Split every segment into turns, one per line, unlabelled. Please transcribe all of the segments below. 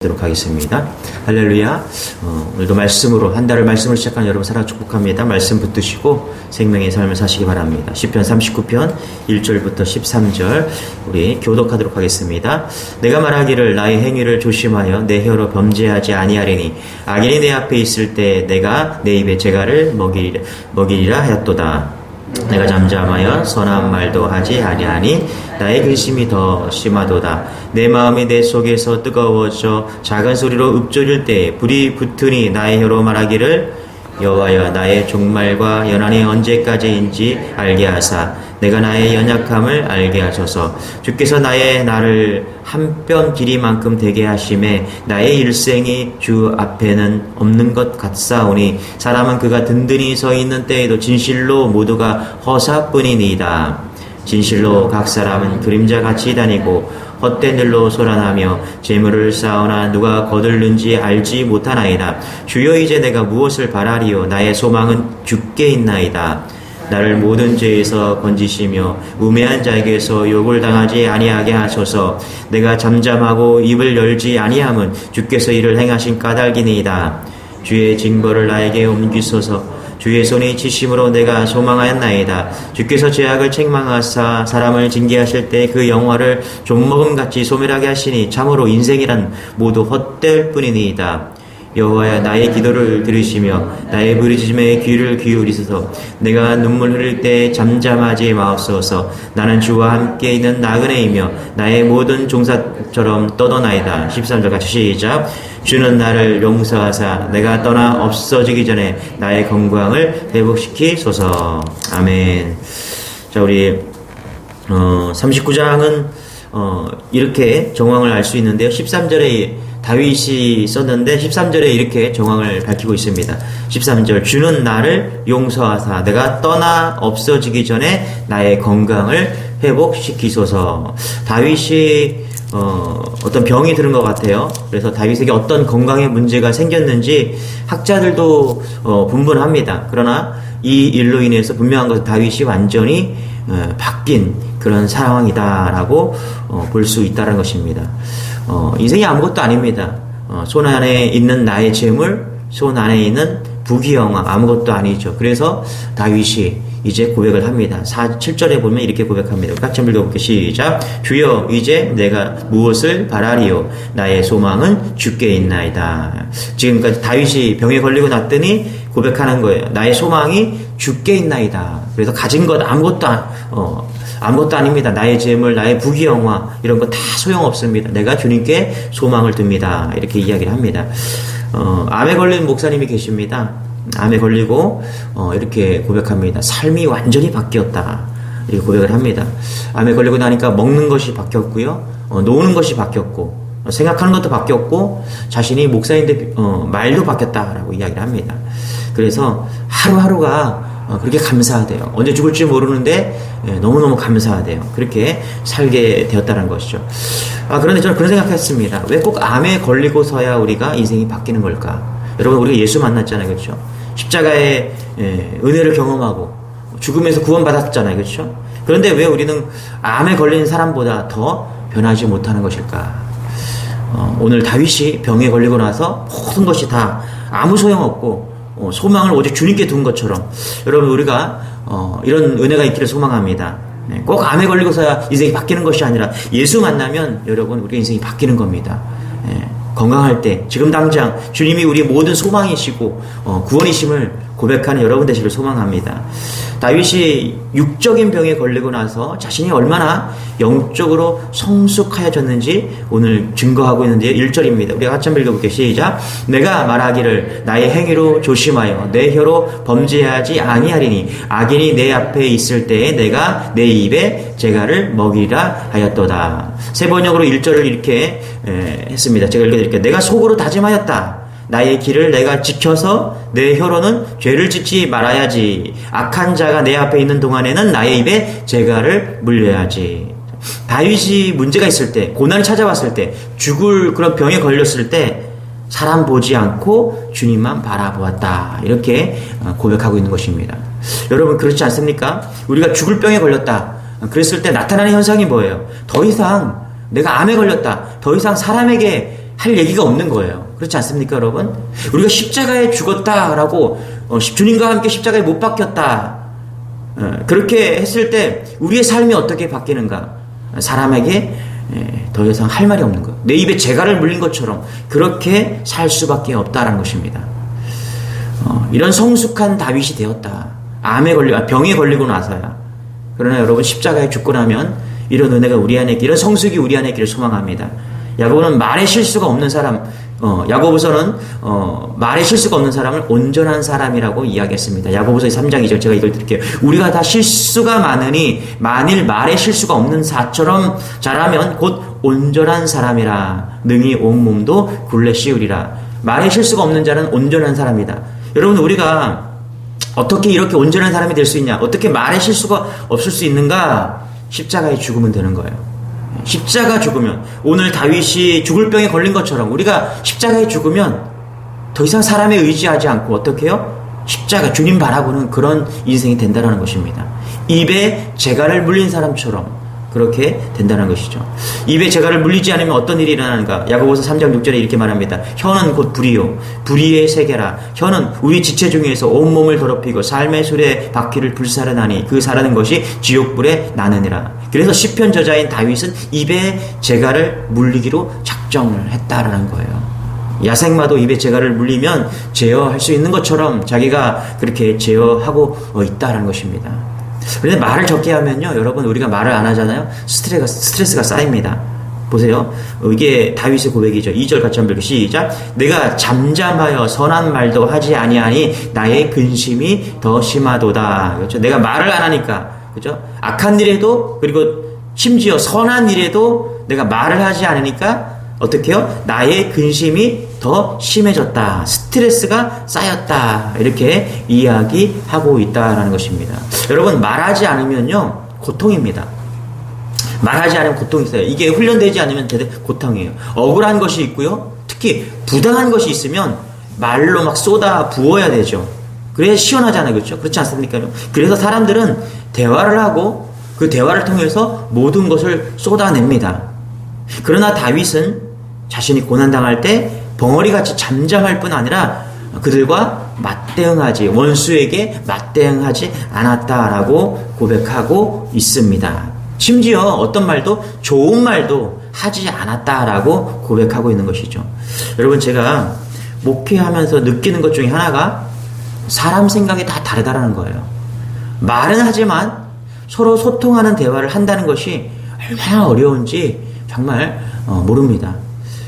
듣도록 하겠습니다. 할렐루야. 오늘도 말씀으로 한 달을 말씀을 시작한 여러분 사랑 축복합니다. 말씀 붙드시고 생명의 삶을 사시기 바랍니다. 시편 39편 1절부터 13절 우리 교독하도록 하겠습니다. 내가 말하기를 나의 행위를 조심하여 내 혀로 범죄하지 아니하리니 악인이 내 앞에 있을 때 내가 내 입에 재갈을 먹이리라 하였도다. 내가 잠잠하여 선한 말도 하지 아니하니 나의 근심이 더 심하도다. 내 마음이 내 속에서 뜨거워져 작은 소리로 읊조릴 때 불이 붙으니 나의 혀로 말하기를 여호와여 나의 종말과 연한이 언제까지인지 알게 하사 내가 나의 연약함을 알게 하소서. 주께서 나를 한 뼘 길이만큼 되게 하심에 나의 일생이 주 앞에는 없는 것 같사오니 사람은 그가 든든히 서 있는 때에도 진실로 모두가 허사뿐이니이다. 진실로 각 사람은 그림자같이 다니고 헛된 일로 소란하며 재물을 쌓으나 누가 거둘는지 알지 못하나이다. 주여 이제 내가 무엇을 바라리요 나의 소망은 주께 있나이다. 나를 모든 죄에서 건지시며 우매한 자에게서 욕을 당하지 아니하게 하소서. 내가 잠잠하고 입을 열지 아니함은 주께서 이를 행하신 까닭이니이다. 주의 징벌을 나에게 옮기소서. 주의 손이 치심으로 내가 소망하였나이다. 주께서 죄악을 책망하사 사람을 징계하실 때 그 영화를 좀먹음같이 소멸하게 하시니 참으로 인생이란 모두 헛될 뿐이니이다. 여호와야 나의 기도를 들으시며 나의 부르짖음에 귀를 기울이소서. 내가 눈물 흘릴 때 잠잠하지 마옵소서. 나는 주와 함께 있는 나그네이며 나의 모든 종사처럼 떠도나이다. 13절 같이 시작. 주는 나를 용서하사 내가 떠나 없어지기 전에 나의 건강을 회복시키소서. 아멘. 자, 우리 39장은 이렇게 정황을 알 수 있는데요. 13절에 다윗이 썼는데 13절에 이렇게 정황을 밝히고 있습니다. 13절 주는 나를 용서하사 내가 떠나 없어지기 전에 나의 건강을 회복시키소서. 다윗이 어떤 병이 들은 것 같아요. 그래서 다윗에게 어떤 건강에 문제가 생겼는지 학자들도 분분합니다. 그러나 이 일로 인해서 분명한 것은 다윗이 완전히 바뀐 그런 상황이다라고 볼 수 있다는 것입니다. 인생이 아무것도 아닙니다. 손 안에 있는 나의 재물, 손 안에 있는 부귀영화 아무것도 아니죠. 그래서 다윗이 이제 고백을 합니다. 7절에 보면 이렇게 고백합니다. 같이 한번 읽어볼게요. 시작. 주여 이제 내가 무엇을 바라리요 나의 소망은 주께 있나이다. 지금까지 다윗이 병에 걸리고 났더니 고백하는 거예요. 나의 소망이 주께 있나이다. 그래서 가진 것 아무것도 아닙니다. 나의 재물, 나의 부귀영화 이런 거 다 소용없습니다. 내가 주님께 소망을 둡니다. 이렇게 이야기를 합니다. 암에 걸린 목사님이 계십니다. 암에 걸리고 이렇게 고백합니다. 삶이 완전히 바뀌었다. 이렇게 고백을 합니다. 암에 걸리고 나니까 먹는 것이 바뀌었고요. 노는 것이 바뀌었고 생각하는 것도 바뀌었고 자신이 목사인데 말도 바뀌었다라고 이야기를 합니다. 그래서 하루하루가 그렇게 감사하대요. 언제 죽을지 모르는데 너무너무 감사하대요. 그렇게 살게 되었다는 것이죠. 그런데 저는 그런 생각했습니다. 왜 꼭 암에 걸리고서야 우리가 인생이 바뀌는 걸까? 여러분 우리가 예수 만났잖아요. 그렇죠? 십자가의 은혜를 경험하고 죽음에서 구원받았잖아요. 그렇죠? 그런데 왜 우리는 암에 걸린 사람보다 더 변하지 못하는 것일까? 오늘 다윗이 병에 걸리고 나서 모든 것이 다 아무 소용없고 소망을 오직 주님께 둔 것처럼 여러분 우리가 이런 은혜가 있기를 소망합니다. 꼭 암에 걸리고서야 인생이 바뀌는 것이 아니라 예수 만나면 여러분 우리 인생이 바뀌는 겁니다. 건강할 때 지금 당장 주님이 우리의 모든 소망이시고 구원이심을 고백하는 여러분 되시길 소망합니다. 다윗이 육적인 병에 걸리고 나서 자신이 얼마나 영적으로 성숙하여졌는지 오늘 증거하고 있는데요. 1절입니다. 우리가 같이 한번 읽어볼게요. 시작. 내가 말하기를 나의 행위로 조심하여 내 혀로 범죄하지 아니하리니 악인이 내 앞에 있을 때에 내가 내 입에 재갈을 먹이라 하였도다. 세 번역으로 1절을 이렇게 했습니다. 제가 읽어드릴게요. 내가 속으로 다짐하였다. 나의 길을 내가 지켜서 내 혀로는 죄를 짓지 말아야지. 악한 자가 내 앞에 있는 동안에는 나의 입에 재갈을 물려야지. 다윗이 문제가 있을 때, 고난이 찾아왔을 때, 죽을 그런 병에 걸렸을 때 사람 보지 않고 주님만 바라보았다. 이렇게 고백하고 있는 것입니다. 여러분 그렇지 않습니까? 우리가 죽을 병에 걸렸다. 그랬을 때 나타나는 현상이 뭐예요? 더 이상 내가 암에 걸렸다. 더 이상 사람에게 할 얘기가 없는 거예요. 그렇지 않습니까, 여러분? 우리가 십자가에 죽었다라고 주님과 함께 십자가에 못 박혔다. 그렇게 했을 때 우리의 삶이 어떻게 바뀌는가? 사람에게 더 이상 할 말이 없는 거예요. 내 입에 재갈을 물린 것처럼 그렇게 살 수밖에 없다라는 것입니다. 이런 성숙한 다윗이 되었다. 병에 걸리고 나서야. 그러나 여러분 십자가에 죽고 나면 이런 은혜가 우리 안에 이런 성숙이 우리 안에 있기를 소망합니다. 야고보는 말에 실수가 없는 사람, 야고보서는 말에 실수가 없는 사람을 온전한 사람이라고 이야기했습니다. 야고보서 3장 2절 제가 이걸 드릴게요. 우리가 다 실수가 많으니 만일 말에 실수가 없는 사처럼 자라면 곧 온전한 사람이라 능히 온몸도 굴레 씌우리라. 말에 실수가 없는 자는 온전한 사람이다. 여러분 우리가 어떻게 이렇게 온전한 사람이 될 수 있냐? 어떻게 말에 실수가 없을 수 있는가? 십자가에 죽으면 되는 거예요. 십자가 죽으면 오늘 다윗이 죽을 병에 걸린 것처럼 우리가 십자가에 죽으면 더 이상 사람에 의지하지 않고 어떻게 해요? 십자가 주님 바라보는 그런 인생이 된다는 것입니다. 입에 재갈을 물린 사람처럼 그렇게 된다는 것이죠. 입에 재갈을 물리지 않으면 어떤 일이 일어나는가? 야고보서 3장 6절에 이렇게 말합니다. 혀는 곧 불이요 불의의 세계라. 혀는 우리 지체 중에서 온몸을 더럽히고 삶의 술에 바퀴를 불사르나니 그 사르는 것이 지옥불에 나느니라. 그래서 시편 저자인 다윗은 입에 재갈을 물리기로 작정을 했다라는 거예요. 야생마도 입에 재갈을 물리면 제어할 수 있는 것처럼 자기가 그렇게 제어하고 있다라는 것입니다. 그런데 말을 적게 하면요, 여러분 우리가 말을 안 하잖아요. 스트레스가 쌓입니다. 보세요. 이게 다윗의 고백이죠. 2절 같이 한번 읽을게요. 시작. 내가 잠잠하여 선한 말도 하지 아니하니 나의 근심이 더 심하도다. 그렇죠? 내가 말을 안 하니까, 그렇죠? 악한 일에도 그리고 심지어 선한 일에도 내가 말을 하지 않으니까 어떻게 해요? 나의 근심이 더 심해졌다. 스트레스가 쌓였다. 이렇게 이야기하고 있다라는 것입니다. 여러분 말하지 않으면요 고통입니다. 말하지 않으면 고통이 있어요. 이게 훈련되지 않으면 고통이에요. 억울한 것이 있고요. 특히 부당한 것이 있으면 말로 막 쏟아 부어야 되죠. 그래야 시원하잖아요. 그렇죠? 그렇지 않습니까? 그래서 사람들은 대화를 하고 그 대화를 통해서 모든 것을 쏟아냅니다. 그러나 다윗은 자신이 고난당할 때 벙어리같이 잠잠할 뿐 아니라 그들과 원수에게 맞대응하지 않았다라고 고백하고 있습니다. 심지어 어떤 말도 좋은 말도 하지 않았다라고 고백하고 있는 것이죠. 여러분 제가 목회하면서 느끼는 것 중에 하나가 사람 생각이 다 다르다라는 거예요. 말은 하지만 서로 소통하는 대화를 한다는 것이 얼마나 어려운지 정말 모릅니다.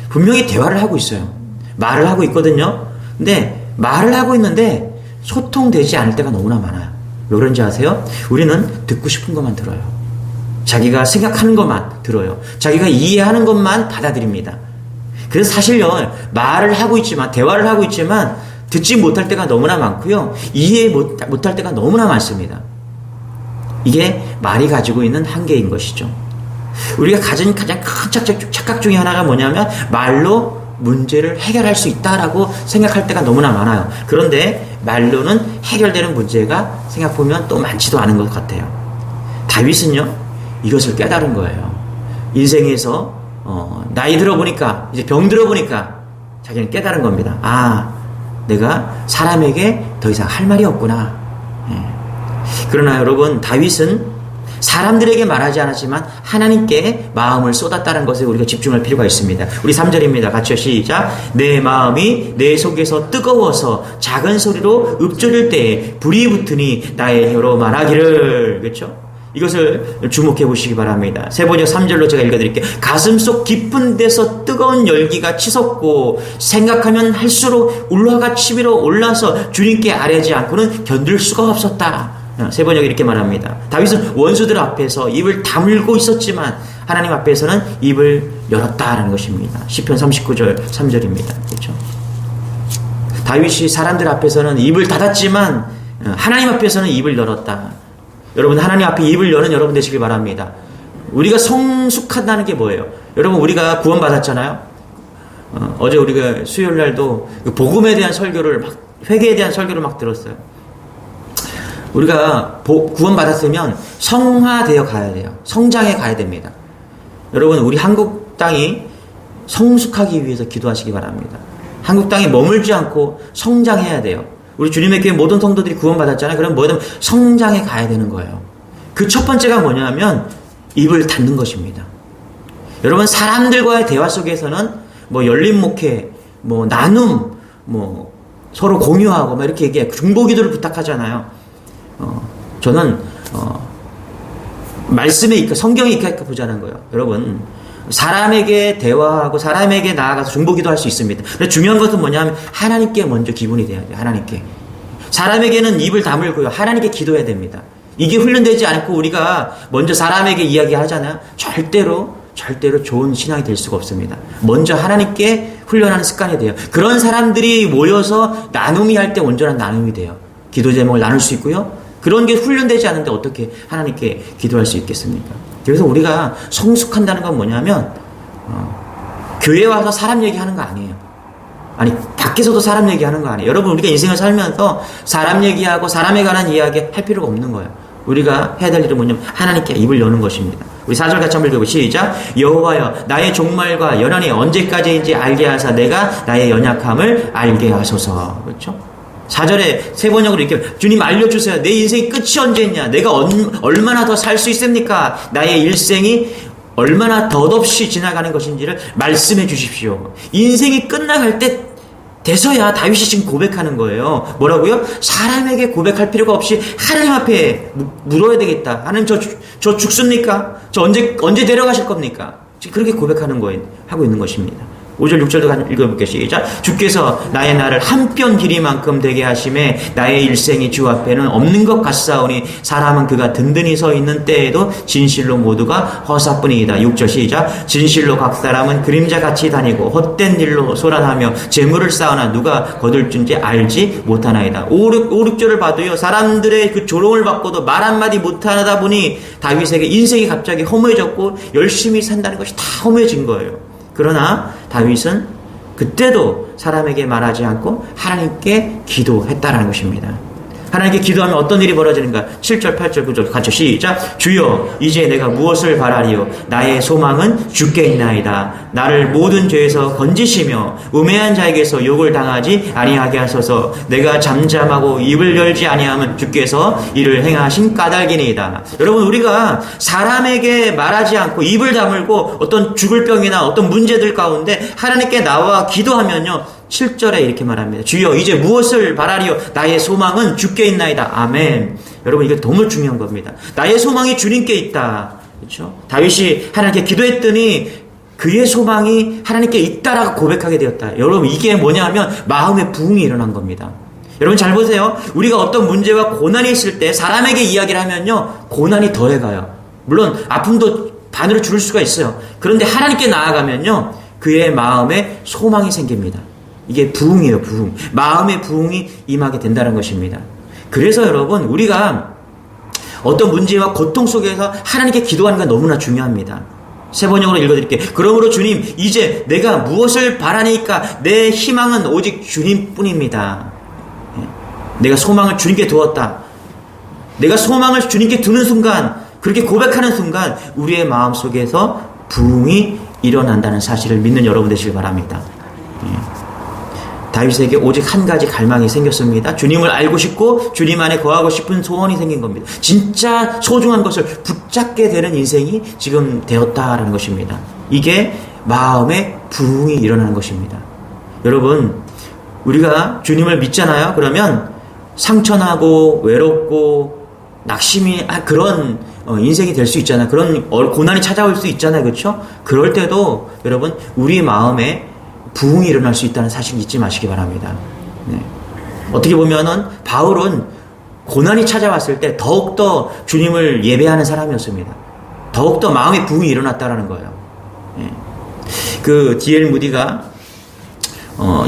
분명히 대화를 하고 있어요. 말을 하고 있거든요. 근데 말을 하고 있는데 소통되지 않을 때가 너무나 많아요. 왜 그런지 아세요? 우리는 듣고 싶은 것만 들어요. 자기가 생각하는 것만 들어요. 자기가 이해하는 것만 받아들입니다. 그래서 사실요, 말을 하고 있지만, 대화를 하고 있지만 듣지 못할 때가 너무나 많고요. 이해 못할 때가 너무나 많습니다. 이게 말이 가지고 있는 한계인 것이죠. 우리가 가진 가장 큰 착각 중에 하나가 뭐냐면 말로 문제를 해결할 수 있다라고 생각할 때가 너무나 많아요. 그런데 말로는 해결되는 문제가 생각해보면 또 많지도 않은 것 같아요. 다윗은요 이것을 깨달은 거예요. 인생에서 나이 들어보니까 이제 병 들어보니까 자기는 깨달은 겁니다. 아, 내가 사람에게 더 이상 할 말이 없구나. 그러나 여러분 다윗은 사람들에게 말하지 않았지만 하나님께 마음을 쏟았다는 것에 우리가 집중할 필요가 있습니다. 우리 3절입니다. 같이요. 시작. 내 마음이 내 속에서 뜨거워서 작은 소리로 읊조릴 때에 불이 붙으니 나의 혀로 말하기를. 그렇죠? 이것을 주목해 보시기 바랍니다. 세번역 3절로 제가 읽어드릴게요. 가슴속 깊은 데서 뜨거운 열기가 치솟고 생각하면 할수록 울화가 치밀어 올라서 주님께 아뢰지 않고는 견딜 수가 없었다. 세번역이 이렇게 말합니다. 다윗은 원수들 앞에서 입을 다물고 있었지만 하나님 앞에서는 입을 열었다라는 것입니다. 시편 39절 3절입니다. 그렇죠? 다윗이 사람들 앞에서는 입을 닫았지만 하나님 앞에서는 입을 열었다. 여러분 하나님 앞에 입을 여는 여러분 되시길 바랍니다. 우리가 성숙한다는 게 뭐예요? 여러분 우리가 구원받았잖아요. 어제 우리가 수요일 날도 복음에 대한 설교를 회개에 대한 설교를 막 들었어요. 우리가 구원받았으면 성화되어 가야 돼요. 성장해 가야 됩니다. 여러분 우리 한국 땅이 성숙하기 위해서 기도하시기 바랍니다. 한국 땅에 머물지 않고 성장해야 돼요. 우리 주님의 교회 모든 성도들이 구원받았잖아요. 그럼 뭐든 성장해 가야 되는 거예요. 그 첫 번째가 뭐냐면 입을 닫는 것입니다. 여러분, 사람들과의 대화 속에서는 뭐 열린 목회, 뭐 나눔, 뭐 서로 공유하고 막 이렇게 얘기해 중보기도를 부탁하잖아요. 저는 말씀에 있고 성경에 있게 보자는 거예요. 여러분, 사람에게 대화하고 사람에게 나아가서 중보기도 할 수 있습니다. 근데 중요한 것은 뭐냐면 하나님께 먼저 기분이 돼야 돼요. 하나님께. 사람에게는 입을 다물고요. 하나님께 기도해야 됩니다. 이게 훈련되지 않고 우리가 먼저 사람에게 이야기하잖아요. 절대로 좋은 신앙이 될 수가 없습니다. 먼저 하나님께 훈련하는 습관이 돼요. 그런 사람들이 모여서 나눔이 할 때 온전한 나눔이 돼요. 기도 제목을 나눌 수 있고요. 그런 게 훈련되지 않은데 어떻게 하나님께 기도할 수 있겠습니까? 그래서 우리가 성숙한다는 건 뭐냐면 교회 와서 사람 얘기하는 거 아니에요. 아니, 밖에서도 사람 얘기하는 거 아니에요. 여러분, 우리가 인생을 살면서 사람 얘기하고 사람에 관한 이야기 할 필요가 없는 거예요. 우리가 해야 될 일은 뭐냐면 하나님께 입을 여는 것입니다. 우리 4절 같이 한번 읽어보고 시작. 여호와여, 나의 종말과 연한이 언제까지인지 알게 하사 내가 나의 연약함을 알게 하소서. 그렇죠? 4절에 세 번역으로 이렇게 주님 알려주세요. 내 인생의 끝이 언제 있냐? 내가 얼마나 더 살 수 있습니까? 나의 일생이 얼마나 덧없이 지나가는 것인지를 말씀해 주십시오. 인생이 끝나갈 때 돼서야 다윗이 지금 고백하는 거예요. 뭐라고요? 사람에게 고백할 필요가 없이 하나님 앞에 물어야 되겠다. 하나님 저 죽습니까? 저 언제 데려가실 겁니까? 지금 그렇게 고백하는 거예요. 하고 있는 것입니다. 5절 6절도 읽어볼게요. 시작. 주께서 나의 날을 한 뼘 길이만큼 되게 하심에 나의 일생이 주 앞에는 없는 것 같사오니 사람은 그가 든든히 서 있는 때에도 진실로 모두가 허사뿐이다. 6절 시작. 진실로 각 사람은 그림자같이 다니고 헛된 일로 소란하며 재물을 쌓으나 누가 거둘 줄인지 알지 못하나이다. 5, 6절을 봐도요. 사람들의 그 조롱을 받고도 말 한마디 못하다 보니 다윗에게 인생이 갑자기 허무해졌고 열심히 산다는 것이 다 허무해진 거예요. 그러나 다윗은 그때도 사람에게 말하지 않고 하나님께 기도했다라는 것입니다. 하나님께 기도하면 어떤 일이 벌어지는가? 7절, 8절, 9절 같이 시작. 주여, 이제 내가 무엇을 바라리요? 나의 소망은 주께 있나이다. 나를 모든 죄에서 건지시며 우매한 자에게서 욕을 당하지 아니하게 하소서. 내가 잠잠하고 입을 열지 아니하면 주께서 이를 행하신 까닭이니이다. 여러분, 우리가 사람에게 말하지 않고 입을 다물고 어떤 죽을 병이나 어떤 문제들 가운데 하나님께 나와 기도하면요, 7절에 이렇게 말합니다. 주여, 이제 무엇을 바라리요? 나의 소망은 주께 있나이다. 아멘. 여러분, 이게 너무 중요한 겁니다. 나의 소망이 주님께 있다. 그렇죠? 다윗이 하나님께 기도했더니 그의 소망이 하나님께 있다라고 고백하게 되었다. 여러분, 이게 뭐냐면 마음의 부흥이 일어난 겁니다. 여러분, 잘 보세요. 우리가 어떤 문제와 고난이 있을 때 사람에게 이야기를 하면요, 고난이 더해가요. 물론 아픔도 반으로 줄을 수가 있어요. 그런데 하나님께 나아가면요, 그의 마음에 소망이 생깁니다. 이게 부흥이에요, 부흥. 마음의 부흥이 임하게 된다는 것입니다. 그래서 여러분, 우리가 어떤 문제와 고통 속에서 하나님께 기도하는 건 너무나 중요합니다. 세 번역으로 읽어드릴게요. 그러므로 주님, 이제 내가 무엇을 바라니까 내 희망은 오직 주님뿐입니다. 내가 소망을 주님께 두었다. 내가 소망을 주님께 두는 순간, 그렇게 고백하는 순간 우리의 마음속에서 부흥이 일어난다는 사실을 믿는 여러분 되시길 바랍니다. 다윗에게 오직 한 가지 갈망이 생겼습니다. 주님을 알고 싶고 주님 안에 거하고 싶은 소원이 생긴 겁니다. 진짜 소중한 것을 붙잡게 되는 인생이 지금 되었다라는 것입니다. 이게 마음의 부흥이 일어나는 것입니다. 여러분, 우리가 주님을 믿잖아요. 그러면 상처나고 외롭고 낙심이 그런 인생이 될 수 있잖아요. 그런 고난이 찾아올 수 있잖아요. 그렇죠? 그럴 때도 여러분, 우리 마음에 부흥이 일어날 수 있다는 사실 잊지 마시기 바랍니다. 네. 어떻게 보면은 바울은 고난이 찾아왔을 때 더욱더 주님을 예배하는 사람이었습니다. 더욱더 마음의 부흥이 일어났다라는 거예요. 네. 그 D.L. 무디가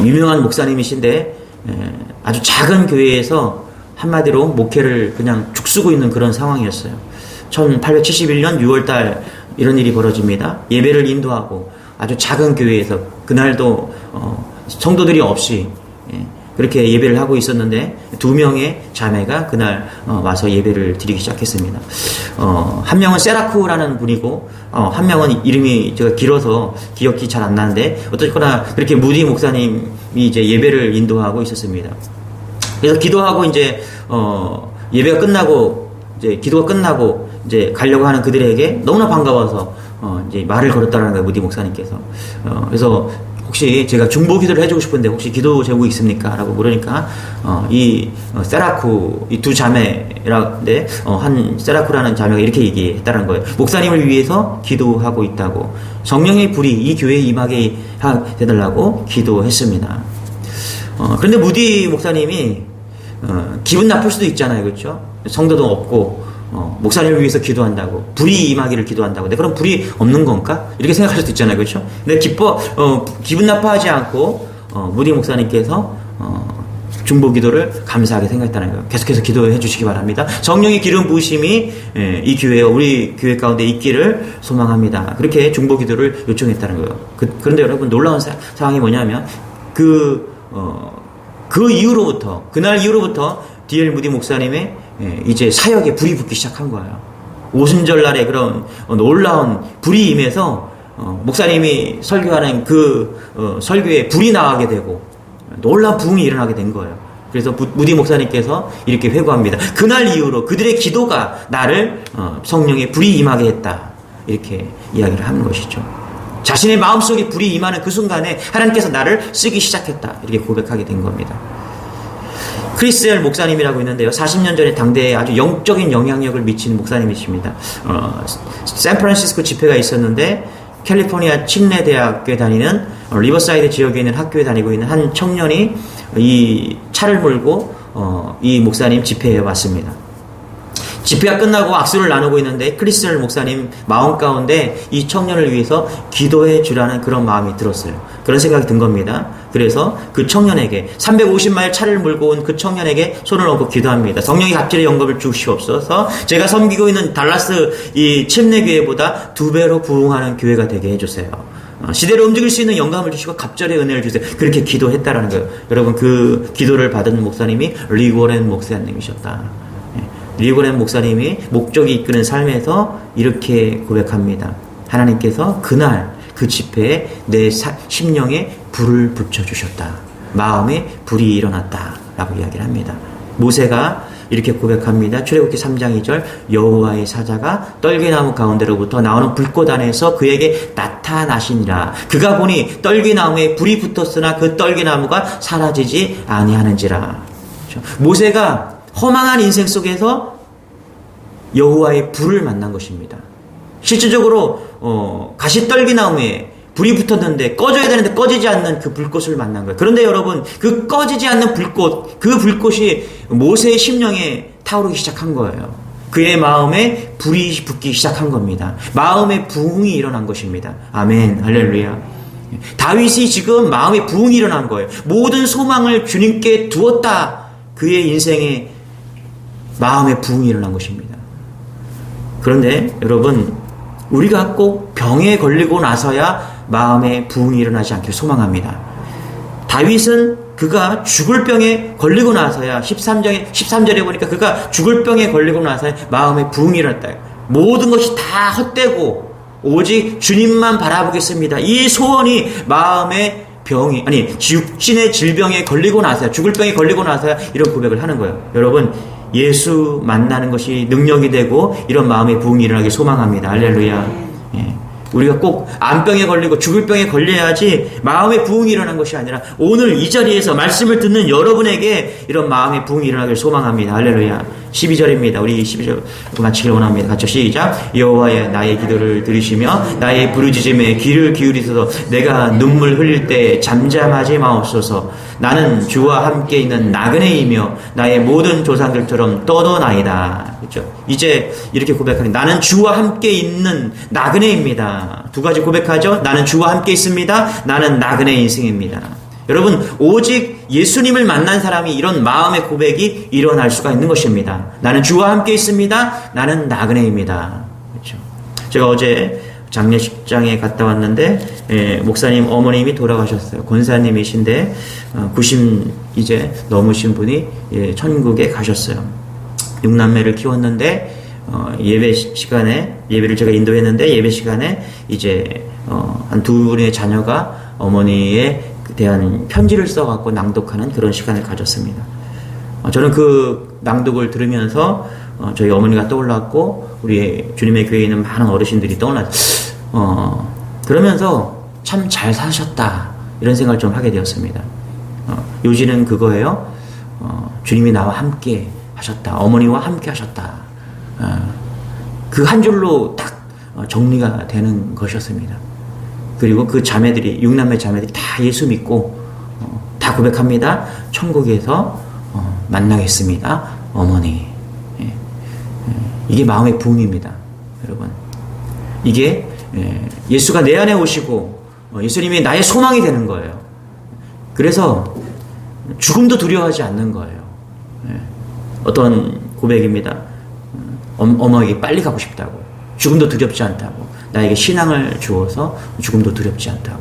유명한 목사님이신데 아주 작은 교회에서 한마디로 목회를 그냥 죽쓰고 있는 그런 상황이었어요. 1871년 6월달 이런 일이 벌어집니다. 예배를 인도하고 아주 작은 교회에서 그날도 성도들이 없이 그렇게 예배를 하고 있었는데 2명의 자매가 그날 와서 예배를 드리기 시작했습니다. 한 명은 세라쿠라는 분이고 한 명은 이름이 제가 길어서 기억이 잘 안 나는데 어쨌거나 그렇게 무디 목사님이 이제 예배를 인도하고 있었습니다. 그래서 기도하고 이제 예배가 끝나고 이제 기도가 끝나고 이제 가려고 하는 그들에게 너무나 반가워서 이제 말을 걸었다는 거예요, 무디 목사님께서. 그래서 혹시 제가 중보 기도를 해주고 싶은데 혹시 기도 제목이 있습니까? 라고 물으니까 세라쿠 이 두 자매라는데 한 세라쿠라는 자매가 이렇게 얘기했다는 거예요. 목사님을 위해서 기도하고 있다고, 성령의 불이 이 교회에 임하게 해달라고 기도했습니다. 그런데 무디 목사님이 기분 나쁠 수도 있잖아요, 그렇죠? 성도도 없고 목사님을 위해서 기도한다고, 불이 임하기를 기도한다고, 근데 그럼 불이 없는 건가? 이렇게 생각할 수도 있잖아요, 그렇죠? 근데 기분 나빠하지 않고 무디 목사님께서 중보 기도를 감사하게 생각했다는 거예요. 계속해서 기도해 주시기 바랍니다. 성령의 기름 부으심이 이 교회와 우리 교회 가운데 있기를 소망합니다. 그렇게 중보 기도를 요청했다는 거예요. 그런데 여러분, 놀라운 상황이 뭐냐면 그 이후로부터, 그날 이후로부터 D.L. 무디 목사님의 이제 사역에 불이 붙기 시작한 거예요. 오순절날에 그런 놀라운 불이 임해서 목사님이 설교하는 그 설교에 불이 나가게 되고 놀라운 부흥이 일어나게 된 거예요. 그래서 무디 목사님께서 이렇게 회고합니다. 그날 이후로 그들의 기도가 나를 성령의 불이 임하게 했다, 이렇게 이야기를 하는 것이죠. 자신의 마음속에 불이 임하는 그 순간에 하나님께서 나를 쓰기 시작했다, 이렇게 고백하게 된 겁니다. 크리스엘 목사님이라고 있는데요, 40년 전에 당대에 아주 영적인 영향력을 미친 목사님이십니다. 샌프란시스코 집회가 있었는데 캘리포니아 칠레 대학교에 다니는 리버사이드 지역에 있는 학교에 다니고 있는 한 청년이 이 차를 몰고 이 목사님 집회에 왔습니다. 집회가 끝나고 악수를 나누고 있는데 크리스텔 목사님 마음 가운데 이 청년을 위해서 기도해 주라는 그런 마음이 들었어요. 그런 생각이 든 겁니다. 그래서 그 청년에게, 350마일 차를 몰고 온 그 청년에게 손을 얹고 기도합니다. 성령의 갑질의 영감을 주시옵소서. 제가 섬기고 있는 달라스 이 침례교회보다 2배로 부흥하는 교회가 되게 해주세요. 시대를 움직일 수 있는 영감을 주시고 갑절의 은혜를 주세요. 그렇게 기도했다라는 거예요. 여러분, 그 기도를 받은 목사님이 리 워렌 목사님이셨다. 리 워렌 목사님이 목적이 이끄는 삶에서 이렇게 고백합니다. 하나님께서 그날 그 집회에 내 심령에 불을 붙여주셨다. 마음에 불이 일어났다, 라고 이야기를 합니다. 모세가 이렇게 고백합니다. 출애굽기 3장 2절, 여호와의 사자가 떨기나무 가운데로부터 나오는 불꽃 안에서 그에게 나타나시니라. 그가 보니 떨기나무에 불이 붙었으나 그 떨기나무가 사라지지 아니하는지라. 모세가 허망한 인생 속에서 여호와의 불을 만난 것입니다. 실질적으로 가시떨기나무에 불이 붙었는데 꺼져야 되는데 꺼지지 않는 그 불꽃을 만난 거예요. 그런데 여러분, 그 꺼지지 않는 불꽃, 그 불꽃이 모세의 심령에 타오르기 시작한 거예요. 그의 마음에 불이 붙기 시작한 겁니다. 마음에 부흥이 일어난 것입니다. 아멘, 할렐루야. 다윗이 지금 마음에 부흥이 일어난 거예요. 모든 소망을 주님께 두었다. 그의 인생에 마음에 부흥이 일어난 것입니다. 그런데 여러분, 우리가 꼭 병에 걸리고 나서야 마음에 부흥이 일어나지 않길 소망합니다. 다윗은 그가 죽을 병에 걸리고 나서야 13절에 보니까 그가 죽을 병에 걸리고 나서야 마음에 부흥이 일어났다. 모든 것이 다 헛되고 오직 주님만 바라보겠습니다. 이 소원이 마음의 병이, 아니 육신의 질병에 걸리고 나서야, 죽을 병에 걸리고 나서야 이런 고백을 하는 거예요. 여러분, 예수 만나는 것이 능력이 되고 이런 마음의 부흥이 일어나길 소망합니다. 할렐루야. 예. 우리가 꼭 암병에 걸리고 죽을 병에 걸려야지 마음의 부흥이 일어난 것이 아니라 오늘 이 자리에서 말씀을 듣는 여러분에게 이런 마음의 부흥이 일어나길 소망합니다. 할렐루야. 12절입니다. 우리 12절 마치길 원합니다. 같이 시작. 여호와여, 나의 기도를 들으시며 나의 부르짖음에 귀를 기울이소서. 내가 눈물 흘릴 때 잠잠하지 마옵소서. 나는 주와 함께 있는 나그네이며 나의 모든 조상들처럼 떠도나이다. 그렇죠? 이제 이렇게 고백하는, 나는 주와 함께 있는 나그네입니다. 두 가지 고백하죠. 나는 주와 함께 있습니다. 나는 나그네 인생입니다. 여러분, 오직 예수님을 만난 사람이 이런 마음의 고백이 일어날 수가 있는 것입니다. 나는 주와 함께 있습니다. 나는 나그네입니다. 그렇죠? 제가 어제 장례식장에 갔다 왔는데 목사님 어머님이 돌아가셨어요. 권사님이신데 90 이제 넘으신 분이 천국에 가셨어요. 6남매를 키웠는데 예배 시간에 예배를 제가 인도했는데 예배 시간에 이제 한 두 분의 자녀가 어머니에 대한 편지를 써갖고 낭독하는 그런 시간을 가졌습니다. 저는 그 낭독을 들으면서 저희 어머니가 떠올랐고 우리 주님의 교회에 있는 많은 어르신들이 떠올랐어요. 그러면서 참 잘 사셨다 이런 생각을 좀 하게 되었습니다. 요지는 그거예요. 주님이 나와 함께 하셨다. 어머니와 함께 하셨다. 그 한 줄로 딱 정리가 되는 것이었습니다. 그리고 그 자매들이 6남매 자매들이 다 예수 믿고 다 고백합니다. 천국에서 만나겠습니다. 어머니. 이게 마음의 부흥입니다. 여러분. 이게 예수가 내 안에 오시고 예수님이 나의 소망이 되는 거예요. 그래서 죽음도 두려워하지 않는 거예요. 어떤 고백입니다. 어머에게 빨리 가고 싶다고. 죽음도 두렵지 않다고. 나에게 신앙을 주어서 죽음도 두렵지 않다고.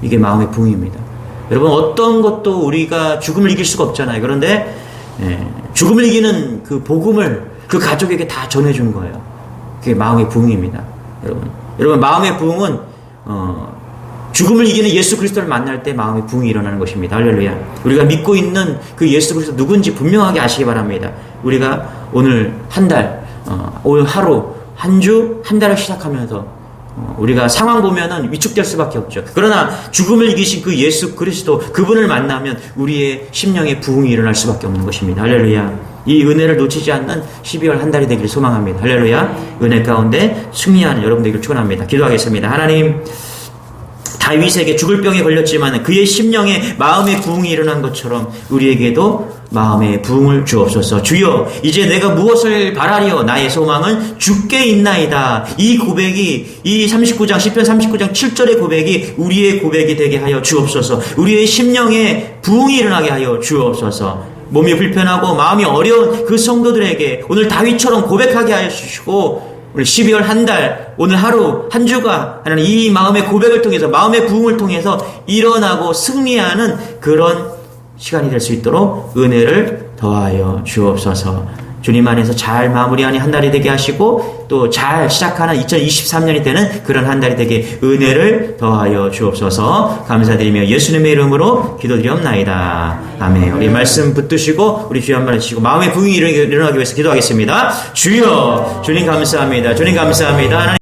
이게 마음의 부흥입니다. 여러분 어떤 것도 우리가 죽음을 이길 수가 없잖아요. 그런데 죽음을 이기는 그 복음을 그 가족에게 다 전해준 거예요. 그게 마음의 부흥입니다. 여러분 마음의 부흥은 죽음을 이기는 예수 그리스도를 만날 때 마음의 부흥이 일어나는 것입니다. 할렐루야. 우리가 믿고 있는 그 예수 그리스도 누군지 분명하게 아시기 바랍니다. 우리가 오늘 한 달, 오늘 하루, 한 주, 한 달을 시작하면서 우리가 상황 보면은 위축될 수밖에 없죠. 그러나 죽음을 이기신 그 예수 그리스도 그분을 만나면 우리의 심령의 부흥이 일어날 수밖에 없는 것입니다. 할렐루야. 이 은혜를 놓치지 않는 12월 한 달이 되기를 소망합니다. 할렐루야. 은혜 가운데 승리하는 여러분 되기를 축원합니다. 기도하겠습니다. 하나님, 다윗에게 죽을 병에 걸렸지만 그의 심령에 마음의 부흥이 일어난 것처럼 우리에게도 마음의 부흥을 주옵소서. 주여, 이제 내가 무엇을 바라리요? 나의 소망은 주께 있나이다. 이 고백이, 이 39장, 시편 39장 7절의 고백이 우리의 고백이 되게 하여 주옵소서. 우리의 심령에 부흥이 일어나게 하여 주옵소서. 몸이 불편하고 마음이 어려운 그 성도들에게 오늘 다윗처럼 고백하게 하여 주시고, 우리 12월 한 달, 오늘 하루, 한 주가 하나님 이 마음의 고백을 통해서, 마음의 부흥을 통해서 일어나고 승리하는 그런 시간이 될 수 있도록 은혜를 더하여 주옵소서. 주님 안에서 잘 마무리하는 한 달이 되게 하시고 또 잘 시작하는 2023년이 되는 그런 한 달이 되게 은혜를 더하여 주옵소서. 감사드리며 예수님의 이름으로 기도드리옵나이다. 아멘. 우리 말씀 붙드시고 우리 주여 한번 해주시고 마음의 부흥이 일어나기 위해서 기도하겠습니다. 주여, 주님 감사합니다. 주님 감사합니다.